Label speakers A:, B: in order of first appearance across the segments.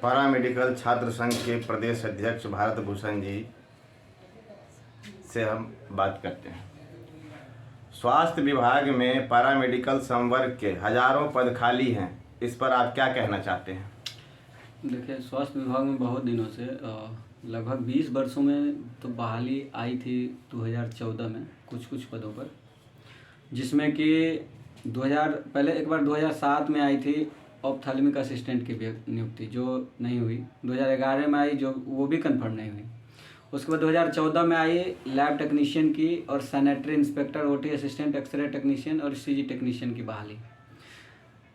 A: Paramedical छात्र संघ के प्रदेश अध्यक्ष भारत भूषण जी से हम बात करते हैं। स्वास्थ्य विभाग में पैरामेडिकल संवर्ग के हजारों पद खाली हैं, इस पर आप क्या कहना चाहते हैं?
B: देखिए, स्वास्थ्य विभाग में बहुत दिनों से लगभग 20 वर्षों में तो बहाली आई थी 2014 में कुछ पदों पर, जिसमें कि 2007 में आई थी ऑप्थेल्मिक असिस्टेंट की नियुक्ति, जो नहीं हुई। 2011 में आई, जो वो भी कंफर्म नहीं हुई। उसके बाद 2014 में आई लैब टेक्नीशियन की और sanitary inspector, OT assistant, x ray technician और ईसीजी टेक्नीशियन की बहाली,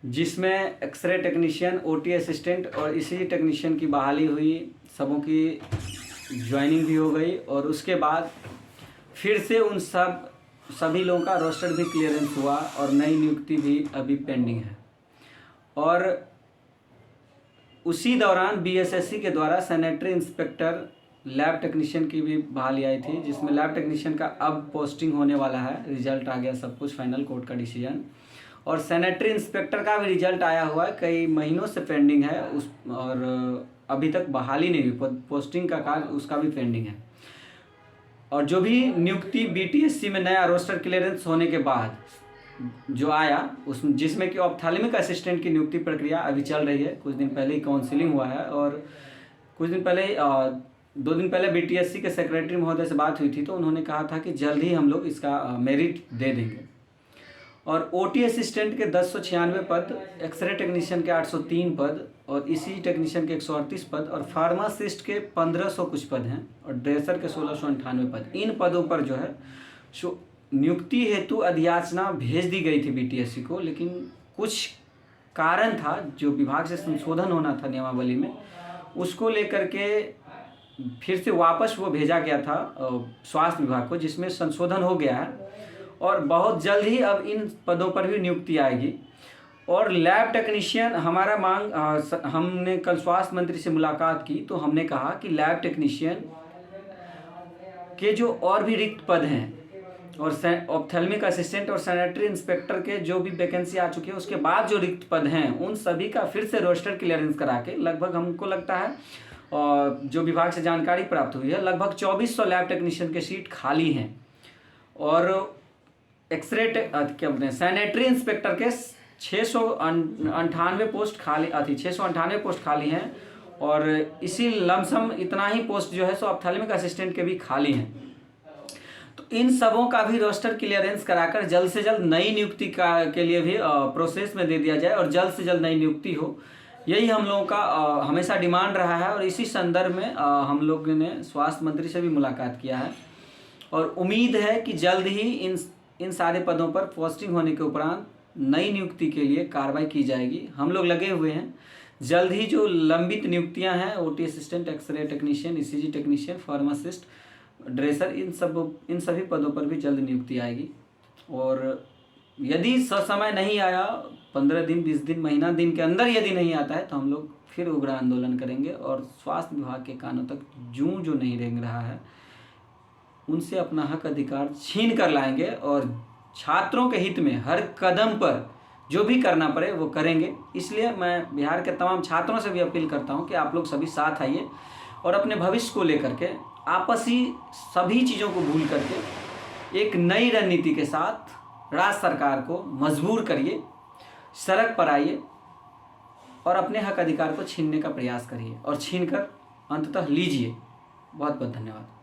B: जिसमें एक्सरे टेक्नीशियन, ओटी असिस्टेंट और ईसीजी टेक्नीशियन की बहाली हुई। सबों की ज्वाइनिंग भी हो गई और उसके बाद फिर से उन सभी लोगों का रोस्टर भी क्लियरेंस हुआ और नई नियुक्ति भी अभी पेंडिंग है। और उसी दौरान बीएसएससी के द्वारा सैनिटरी इंस्पेक्टर, लैब टेक्नीशियन की भी बहाली आई थी, जिसमें लैब टेक्नीशियन का अब पोस्टिंग होने वाला है। रिजल्ट आ गया, सब कुछ फाइनल, कोर्ट का डिसीजन। और सैनिटरी इंस्पेक्टर का भी रिजल्ट आया हुआ है, कई महीनों से पेंडिंग है और अभी तक बहाली नहीं हुई। पोस्टिंग का कार्य उसका भी पेंडिंग है। और जो भी नियुक्ति बीटीएससी में नया रोस्टर क्लियरेंस होने के बाद जो आया, जिसमें कि ऑप्थेल्मिक असिस्टेंट की नियुक्ति प्रक्रिया अभी चल रही है। कुछ दिन पहले ही काउंसिलिंग हुआ है और कुछ दिन पहले 2 दिन पहले बीटीएससी के सेक्रेटरी महोदय से बात हुई थी, तो उन्होंने कहा था कि जल्द ही हम लोग इसका मेरिट दे देंगे। और ओटी असिस्टेंट के 1096 पद, एक्सरे टेक्नीशियन के 803 पद और ईसीजी टेक्नीशियन के 138 पद और फार्मासिस्ट के 1500 कुछ पद हैं और ड्रेसर के 1698 पद। इन पदों पर जो है नियुक्ति हेतु अधियाचना भेज दी गई थी बीटीएससी को, लेकिन कुछ कारण था जो विभाग से संशोधन होना था नियमावली में, उसको लेकर के फिर से वापस वो भेजा गया था स्वास्थ्य विभाग को, जिसमें संशोधन हो गया है और बहुत जल्द ही अब इन पदों पर भी नियुक्ति आएगी। और लैब टेक्नीशियन हमारा मांग, हमने कल स्वास्थ्य मंत्री से मुलाकात की तो हमने कहा कि लैब टेक्नीशियन के जो और भी रिक्त पद हैं और ऑप्थेल्मिक असिस्टेंट और सैनिटरी इंस्पेक्टर के जो भी वैकेंसी आ चुकी है, उसके बाद जो रिक्त पद हैं उन सभी का फिर से रोस्टर क्लियरेंस करा के, लगभग हमको लगता है और जो विभाग से जानकारी प्राप्त हुई है, लगभग 2400 लैब टेक्नीशियन के सीट खाली हैं। और सैनिटरी इंस्पेक्टर के 698 पोस्ट खाली हैं और इसी लमसम इतना ही पोस्ट जो है सो ऑप्थेल्मिक असिस्टेंट के भी खाली हैं। तो इन सबों का भी रोस्टर क्लियरेंस कराकर जल्द से जल्द नई नियुक्ति के लिए भी प्रोसेस में दे दिया जाए और जल्द से जल्द नई नियुक्ति हो, यही हम लोगों का हमेशा डिमांड रहा है। और इसी संदर्भ में हम लोग ने स्वास्थ्य मंत्री से भी मुलाकात किया है और उम्मीद है कि जल्द ही इन सारे पदों पर पोस्टिंग होने के उपरांत नई नियुक्ति के लिए कार्रवाई की जाएगी। हम लोग लगे हुए हैं, जल्द ही जो लंबित नियुक्तियां हैं, OT assistant, x ray technician, ECG technician, pharmacist, dresser, इन सभी पदों पर भी जल्द नियुक्ति आएगी। और यदि ससमय नहीं आया, 15 दिन, 20 दिन, महीना दिन के अंदर यदि नहीं आता है, तो हम लोग फिर उग्र आंदोलन करेंगे और स्वास्थ्य विभाग के कानों तक जूं जो नहीं रेंग रहा है, उनसे अपना हक अधिकार छीन कर लाएंगे और छात्रों के हित में हर कदम पर जो भी करना पड़े वो करेंगे। इसलिए मैं बिहार के तमाम छात्रों से भी अपील करता हूं कि आप लोग सभी साथ आइए और अपने भविष्य को लेकर के आपसी सभी चीज़ों को भूल करके एक नई रणनीति के साथ राज्य सरकार को मजबूर करिए, सड़क पर आइए और अपने हक अधिकार को छीनने का प्रयास करिए और छीनकर अंततः लीजिए। बहुत बहुत धन्यवाद।